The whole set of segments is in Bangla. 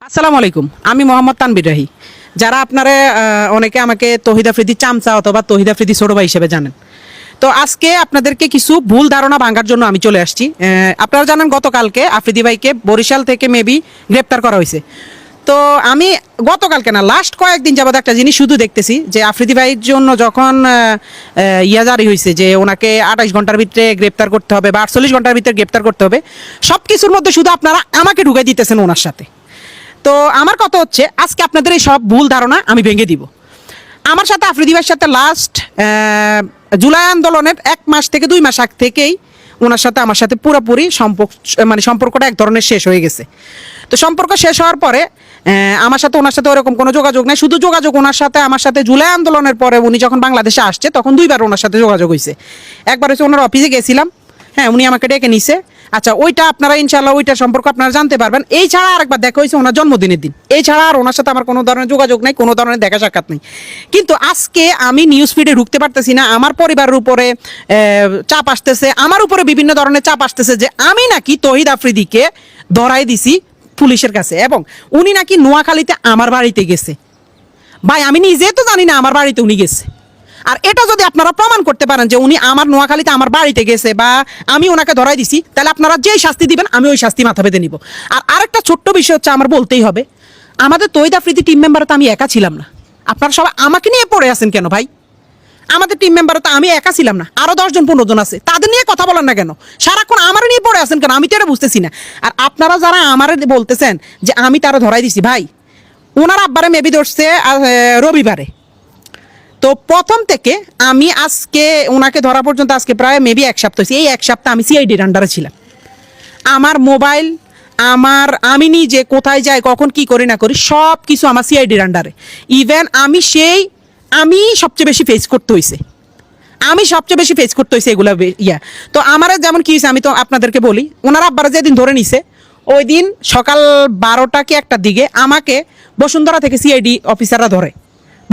আসসালামু আলাইকুম, আমি মোহাম্মদ তানবির রাহি। যারা আপনারা অনেকে আমাকে তহিদ আফ্রিদি চামচা অথবা তহিদ আফ্রিদি ছোট ভাই হিসেবে জানেন। তো আজকে আপনাদেরকে কিছু ভুল ধারণা ভাঙার জন্য আমি চলে আসছি। আপনারা জানেন গতকালকে আফ্রিদি ভাইকে বরিশাল থেকে মেবি গ্রেপ্তার করা হয়েছে। তো আমি গতকালকে না, লাস্ট কয়েকদিন যাবত একটা জিনিস শুধু দেখতেছি যে আফ্রিদি ভাইয়ের জন্য যখন ইয়া জারি হয়েছে যে ওনাকে 28 ঘন্টার ভিতরে গ্রেপ্তার করতে হবে বা 48 ঘন্টার ভিতরে গ্রেপ্তার করতে হবে, সব কিছুর মধ্যে শুধু আপনারা আমাকে ঢুকাই দিতেছেন ওনার সাথে। তো আমার কথা হচ্ছে, আজকে আপনাদের এই সব ভুল ধারণা আমি ভেঙে দিব। আমার সাথে আফ্রিদি ভাইয়ের সাথে লাস্ট জুলাই আন্দোলনের 1 মাস থেকে 2 মাস আগ থেকেই ওনার সাথে আমার সাথে পুরোপুরি সম্পর্কটা এক ধরনের শেষ হয়ে গেছে। তো সম্পর্ক শেষ হওয়ার পরে আমার সাথে ওনার সাথে ওরকম কোনো যোগাযোগ নেই। শুধু যোগাযোগ ওনার সাথে আমার সাথে জুলাই আন্দোলনের পরে উনি যখন বাংলাদেশে আসছে তখন 2বার ওনার সাথে যোগাযোগ হয়েছে। একবার হচ্ছে ওনার অফিসে গেছিলাম, হ্যাঁ, উনি আমাকে ডেকে নিছে। আচ্ছা, ওইটা আপনারা ইনশাল্লাহ ওইটার সম্পর্ক আপনারা জানতে পারবেন। এই ছাড়া আরেকবার দেখা হয়েছে ওনার জন্মদিনের দিন। এই ছাড়া আর ওনার সাথে আমার কোনো ধরনের যোগাযোগ নেই, কোনো ধরনের দেখা সাক্ষাৎ নেই। কিন্তু আজকে আমি নিউজ ফিডে ঢুকতে পারতেছি না। আমার পরিবারের উপরে চাপ আসতেছে, আমার উপরে বিভিন্ন ধরনের চাপ আসতেছে যে আমি নাকি তহিদ আফ্রিদিকে ধরাই দিছি পুলিশের কাছে, এবং উনি নাকি নোয়াখালীতে আমার বাড়িতে গেছে। ভাই, আমি নিজে তো জানি না আমার বাড়িতে উনি গেছে। আর এটা যদি আপনারা প্রমাণ করতে পারেন যে উনি আমার নোয়াখালীতে আমার বাড়িতে গেছে বা আমি ওনাকে ধরাই দিছি, তাহলে আপনারা যেই শাস্তি দিবেন আমি ওই শাস্তি মাথা পেতে নিব। আর আরেকটা ছোট্ট বিষয় হচ্ছে, আমার বলতেই হবে, আমাদের তহিদ আফ্রিদি টিম মেম্বার তো আমি একা ছিলাম না। আপনারা সবাই আমাকে নিয়ে পড়ে আছেন কেন ভাই? আমাদের টিম মেম্বার তো আমি একা ছিলাম না, আরো 10 জন 15 জন আছে, তাদের নিয়ে কথা বলেন না কেন? সারাক্ষণ আমার নিয়ে পড়ে আছেন কেন? আমি তো এটা বুঝতেছি না। আর আপনারা যারা আমার বলতেছেন যে আমি তারা ধরাই দিছি, ভাই ওনার আব্বারে মেবি ধরছে রবিবারে। তো প্রথম থেকে আমি আজকে ওনাকে ধরা পর্যন্ত আজকে প্রায় মেবি 1 সপ্তাহ হয়েছে। এই 1 সপ্তাহ আমি সিআইডির আন্ডারে ছিলাম। আমার মোবাইল, আমি নিজে কোথায় যাই, কখন কি করি না করি, সব কিছু আমার সিআইডির আন্ডারে। ইভেন আমি সবচেয়ে বেশি ফেস করতে হয়েছে। এগুলো ইয়া। তো আমার যেমন কি হয়েছে আমি তো আপনাদেরকে বলি, ওনার আব্বারা যেদিন ধরে নিছে ওই দিন সকাল 12টা কি 1টার দিকে আমাকে বসুন্ধরা থেকে সিআইডি অফিসাররা ধরে।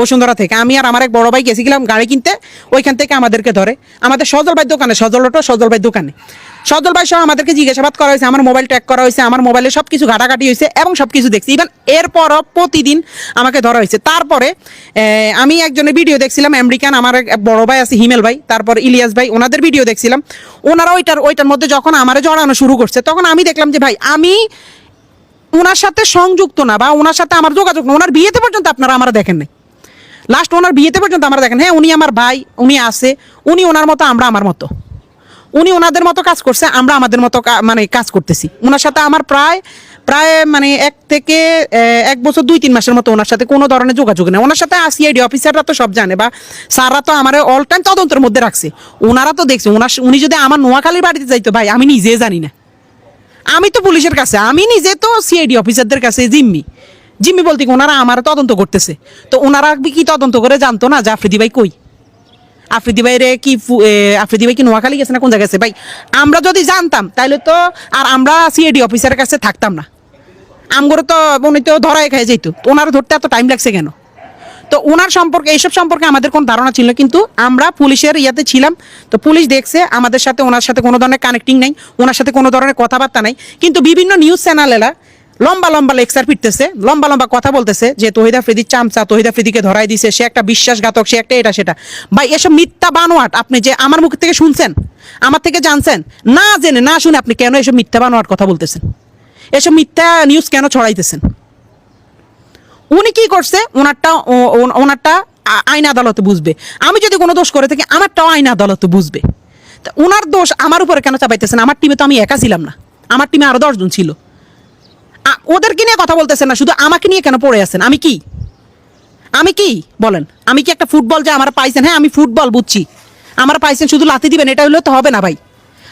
বসুন্ধরা থেকে আমি আর আমার এক বড় ভাই গেছিলাম গাড়ি কিনতে, ওইখান থেকে আমাদেরকে ধরে আমাদের সজল ভাই দোকানে সজল ভাই সহ আমাদেরকে জিজ্ঞাসাবাদ করা হয়েছে, আমার মোবাইল ট্র্যাক করা হয়েছে, আমার মোবাইলে সব কিছু ঘাটাঘাটি হয়েছে এবং সব কিছু দেখছি। ইভেন এরপরও প্রতিদিন আমাকে ধরা হয়েছে। তারপরে আমি একজনের ভিডিও দেখছিলাম, আমেরিকান, আমার এক বড় ভাই আছে হিমেল ভাই, তারপর ইলিয়াস ভাই, ওনাদের ভিডিও দেখছিলাম। ওনারা ওইটার মধ্যে যখন আমারে জড়ানো শুরু করছে তখন আমি দেখলাম যে ভাই আমি ওনার সাথে সংযুক্ত না বা ওনার সাথে আমার যোগাযোগ না। ওনার বিয়েতে পর্যন্ত আপনারা আমার দেখেন নাই, লাস্ট ওনার বিয়েতে পর্যন্ত আমরা দেখেন। হ্যাঁ, উনি আমার ভাই, উনি আছে, উনি ওনার মতো, আমরা আমার মতো। উনি ওনাদের মতো কাজ করছে, আমরা আমাদের মতো মানে কাজ করতেছি। ওনার সাথে আমার প্রায় মানে 1 থেকে 1 বছর 2-3 মাসের মতো ওনার সাথে কোনো ধরনের যোগাযোগ নেই। ওনার সাথে সিআইডি অফিসাররা তো সব জানে বা স্যাররা তো আমার অল টাইম তদন্তের মধ্যে রাখছে। ওনারা তো দেখছে। উনি যদি আমার নোয়াখালীর বাড়িতে যাইতো, ভাই আমি নিজে জানি না। আমি তো পুলিশের কাছে, আমি নিজে তো সিআইডি অফিসারদের কাছে জিম্মি বলতে ওনারা আমার তদন্ত করতেছে। তো ওনারা কি তদন্ত করে জানতো না যে আফ্রিদি ভাই কই? আফ্রিদি ভাই কি নোয়াখালী গেছে না কোন জায়গায় গেছে? ভাই আমরা যদি জানতাম তাহলে তো আর আমরা সিআইডি অফিসারের কাছে থাকতাম না। আমগরে তো উনি তো ধরাই খাই যেত। ওনার ধরতে এত টাইম লাগছে কেন? তো ওনার সম্পর্কে, এইসব সম্পর্কে আমাদের কোনো ধারণা ছিল, কিন্তু আমরা পুলিশের ইয়াতে ছিলাম। তো পুলিশ দেখছে আমাদের সাথে ওনার সাথে কোনো ধরনের কানেক্টিং নাই, ওনার সাথে কোনো ধরনের কথাবার্তা নাই। কিন্তু বিভিন্ন নিউজ চ্যানেলেরা লম্বা লেকচার পিটতেছে, লম্বা কথা বলতেছে যে তহিদ আফ্রিদির চামচা, তহিদ আফ্রিদিকে ধরাই দিছে, সে একটা বিশ্বাসঘাতক, সে একটা এটা সেটা। ভাই এসব মিথ্যা বানোয়াট আপনি যে আমার মুখ থেকে শুনছেন, আমার থেকে জানছেন, না জেনে না শুনে আপনি কেন এসব মিথ্যা বানোয়াট কথা বলতেছেন? এসব মিথ্যা নিউজ কেন ছড়াইতেছেন? উনি কি করছে ওনারটা আইন আদালতে বুঝবে। আমি যদি কোনো দোষ করে থাকি আমারটাও আইন আদালতে বুঝবে। তা ওনার দোষ আমার উপরে কেন চাপাইতেছেন? আমার টিমে তো আমি একা ছিলাম না, আমার টিমে আরো 10 জন ছিল। ওদেরকে নিয়ে কথা বলতেছেন না, শুধু আমাকে নিয়ে কেন পড়ে আছেন? আমি কি বলেন? আমি কি একটা ফুটবল যে আমার পাইছেন? হ্যাঁ, আমি ফুটবল বুঝছি, আমার পাইছেন, শুধু লাথি দিবেন এটা হলে তো হবে না ভাই।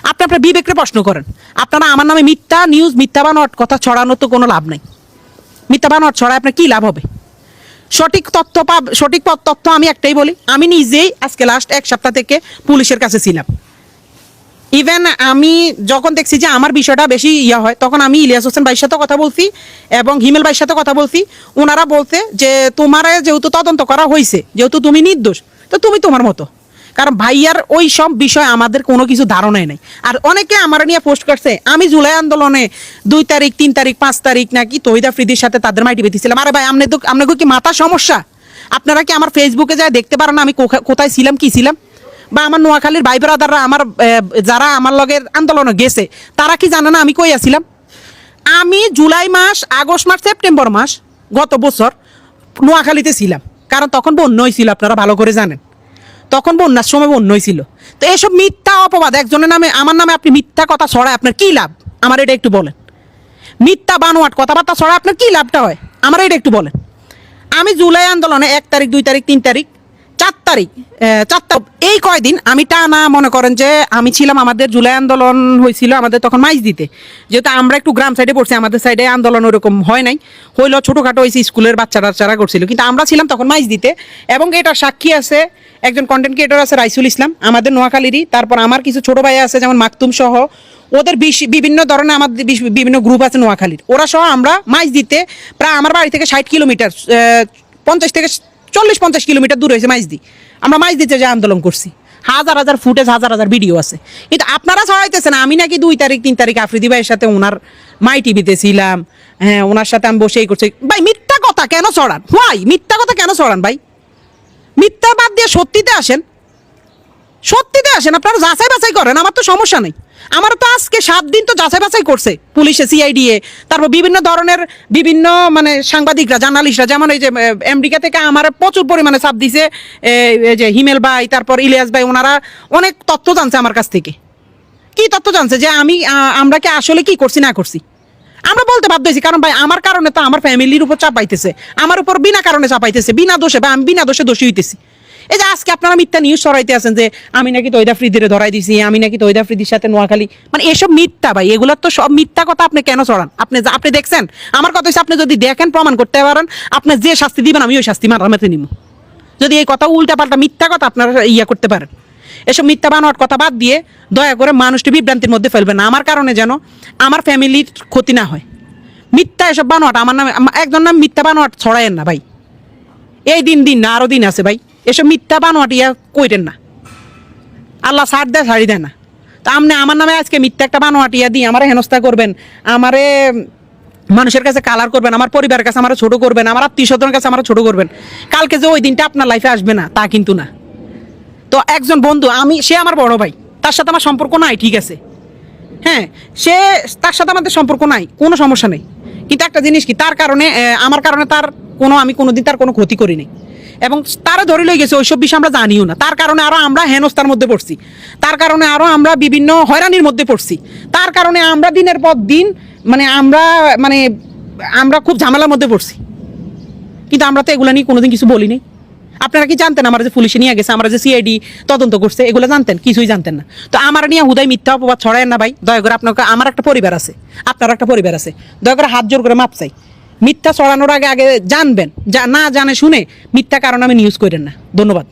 আপনি আপনার বিবেককে প্রশ্ন করেন। আপনারা আমার নামে মিথ্যা নিউজ, মিথ্যা বানোয়াট কথা ছড়ানোর তো কোনো লাভ নাই। মিথ্যা বানোয়াট ছড়ায় আপনার কি লাভ হবে? সঠিক তথ্য আমি একটাই বলি, আমি নিজেই আজকে লাস্ট 1 সপ্তাহ থেকে পুলিশের কাছে ছিলাম। ইভেন আমি যখন দেখছি যে আমার বিষয়টা বেশি ইয়া হয়, তখন আমি ইলিয়াস হোসেন ভাইয়ের সাথে কথা বলছি এবং হিমেল ভাইয়ের সাথে কথা বলছি। ওনারা বলতে যে তোমার যেহেতু তদন্ত করা হয়েছে, যেহেতু তুমি নির্দোষ, তো তুমি তোমার মতো। কারণ ভাইয়ার ওই সব বিষয় আমাদের কোনো কিছু ধারণাই নাই। আর অনেকে আমার নিয়ে পোস্ট করছে আমি জুলাই আন্দোলনে 2 তারিখ 3 তারিখ 5 তারিখ নাকি তহিদ আফ্রিদির সাথে তাদের মাইটি বেঁধেছিলাম। আরে ভাই আপনাকে কি মাথা সমস্যা? আপনারা কি আমার ফেসবুকে যায় দেখতে পারো না আমি কোথায় ছিলাম কি ছিলাম? বা আমার নোয়াখালীর ভাই ব্রাদাররা আমার যারা আমার লগের আন্দোলনে গেছে তারা কি জানে না আমি কই আছিলাম? আমি জুলাই মাস, আগস্ট মাস, সেপ্টেম্বর মাস গত বছর নোয়াখালীতে ছিলাম, কারণ তখন বন্যা হয়েছিল, আপনারা ভালো করে জানেন। তখন বন্যার সময় বন্যা হয়েছিল। তো এসব মিথ্যা অপবাদ একজনের নামে, আমার নামে আপনি মিথ্যা কথা ছড়ায় আপনার কি লাভ? আমার এটা একটু বলেন। মিথ্যা বানোয়াট কথাবার্তা ছড়ায় আপনার কি লাভটা হয়? আমার এটা একটু বলেন। আমি জুলাই আন্দোলনে 1 তারিখ 2 তারিখ 3 তারিখ 4 তারিখ 4টা এই কয়দিন আমি টানা মনে করেন যে আমি ছিলাম। আমাদের জুলাই আন্দোলন হয়েছিল আমাদের তখন মাইজ দিতে, যেহেতু আমরা একটু গ্রাম সাইডে পড়ছি, আমাদের সাইডে আন্দোলন ওরকম হয় নাই, হইলো ছোটোখাটো হয়েছে, স্কুলের বাচ্চারা করছিল, কিন্তু আমরা ছিলাম তখন মাইজ দিতে। এবং এটা সাক্ষী আছে একজন কন্টেন্ট ক্রিয়েটর আছে রাইসুল ইসলাম আমাদের নোয়াখালীরই, তারপর আমার কিছু ছোট ভাই আছে যেমন মাকতুম সহ, ওদের বিভিন্ন ধরনের আমাদের বিভিন্ন গ্রুপ আছে নোয়াখালীর, ওরা সহ আমরা মাইজ দিতে প্রায় আমার বাড়ি থেকে 60 কিলোমিটার 50 থেকে 40-50 কিলোমিটার দূর হয়েছে মাইজদি। আমরা মাইজ দিতে যে আন্দোলন করছি, হাজার ফুটেজ, হাজার ভিডিও আছে। কিন্তু আপনারা ছড়াইতেছেন আমি নাকি 2 তারিখ 3 তারিখ আফ্রিদি ভাইয়ের সাথে ওনার মাই টিভিতে ছিলাম, হ্যাঁ ওনার সাথে আমি বসেই করছি। ভাই মিথ্যা কথা কেন ছড়ান? ভাই মিথ্যা কথা কেন ছড়ান? ভাই মিথ্যা বাদ দিয়ে সত্যিতে আসেন, সত্যিতে আসেন, আপনারা যাচাই বাছাই করেন, আমার তো সমস্যা নেই। আমার তো আজকে 7 দিন তো যাচাই বাছাই করছে পুলিশে, সিআইডিএ, তারপর বিভিন্ন ধরনের বিভিন্ন মানে সাংবাদিকরা, জার্নালিস্টরা, যেমন এই যে আমেরিকা থেকে আমার প্রচুর পরিমাণে চাপ দিছে এই যে হিমেল ভাই, তারপর ইলিয়াস ভাই, ওনারা অনেক তথ্য জানছে আমার কাছ থেকে। কি তথ্য জানছে? যে আমরা কি আসলে কি করছি না করছি আমরা বলতে বাধ্য হয়েছি, কারণ ভাই আমার কারণে তো আমার ফ্যামিলির উপর চাপ পাইতেছে, আমার উপর বিনা কারণে চাপ পাইতেছে, বিনা দোষে, বা আমি বিনা দোষে দোষী হইতেছি। এই যে আজকে আপনারা মিথ্যা নিউজ ছড়াইতে আছেন যে আমি নাকি তহিদ আফ্রিদিরে ধরাই দিছি, আমি নাকি তহিদ আফ্রিদির সাথে নোয়াখালী, মানে এসব মিথ্যা ভাই, এগুলোর তো সব মিথ্যা কথা। আপনি কেন ছড়ান? আপনি দেখছেন? আমার কথা হচ্ছে আপনি যদি দেখেন, প্রমাণ করতে পারেন, আপনি যে শাস্তি দিবেন আমি ওই শাস্তি মারামাতে নিব, যদি এই কথা উল্টা পাল্টা মিথ্যা কথা আপনারা করতে পারেন। এসব মিথ্যা বানোয়াট কথা বাদ দিয়ে দয়া করে মানুষটি বিভ্রান্তির মধ্যে ফেলবেন না, আমার কারণে যেন আমার ফ্যামিলির ক্ষতি না হয়। মিথ্যা এসব বানোয়াট আমার নামে, একজন নাম মিথ্যা বানোয়াট ছড়ায়েন না ভাই। এই দিন না আরো দিন আছে ভাই, এসব মিথ্যা বানোয়াট কইরেন না, আল্লাহ ছাড় দেয় ছাড়ি দেয় না। তো আপনি আমার নামে আজকে মিথ্যা একটা বানোয়াট দিয়ে আমারে হেনস্থা করবেন, আমারে মানুষের কাছে কালার করবেন, আমার পরিবারের কাছে আমার ছোট করবেন, আমার আত্মীয় স্বজনের কাছে আমার ছোট করবেন, কালকে যে ওই দিনটা আপনার লাইফে আসবে না তা কিন্তু না। তো একজন বন্ধু, সে আমার বড় ভাই, তার সাথে আমার সম্পর্ক নাই, ঠিক আছে, হ্যাঁ তার সাথে আমাদের সম্পর্ক নাই, কোনো সমস্যা নেই, কিন্তু একটা জিনিস কি, তার কারণে আমার কারণে আমি কোনোদিন তার কোনো ক্ষতি করিনি, এবং তারা ধরে লই গেছে ওইসব বিষয় আমরা জানিও না, তার কারণে আরো আমরা হেনস্থার মধ্যে পড়ছি, তার কারণে আরো আমরা বিভিন্ন হয়রানির মধ্যে পড়ছি, তার কারণে আমরা দিনের পর দিন আমরা খুব ঝামেলার মধ্যে পড়ছি, কিন্তু আমরা তো এগুলো নিয়ে কোনোদিন কিছু বলিনি। আপনারা কি জানতেন আমরা যে পুলিশে নিয়ে গেছে, আমরা যে সিআইডি তদন্ত করছে, এগুলো জানতেন? কিছুই জানতেন না। তো আমার নিয়ে হুদাই মিথ্যা অপবাদ ছড়ায় না ভাই, দয়া করে। আমার একটা পরিবার আছে, আপনার একটা পরিবার আছে, দয়া করে হাত জোর করে মাপ চাই। মিথ্যা ছড়ানোর আগে জানবেন, না জানে শুনে মিথ্যা কারণ আমি নিউজ করেন না। ধন্যবাদ।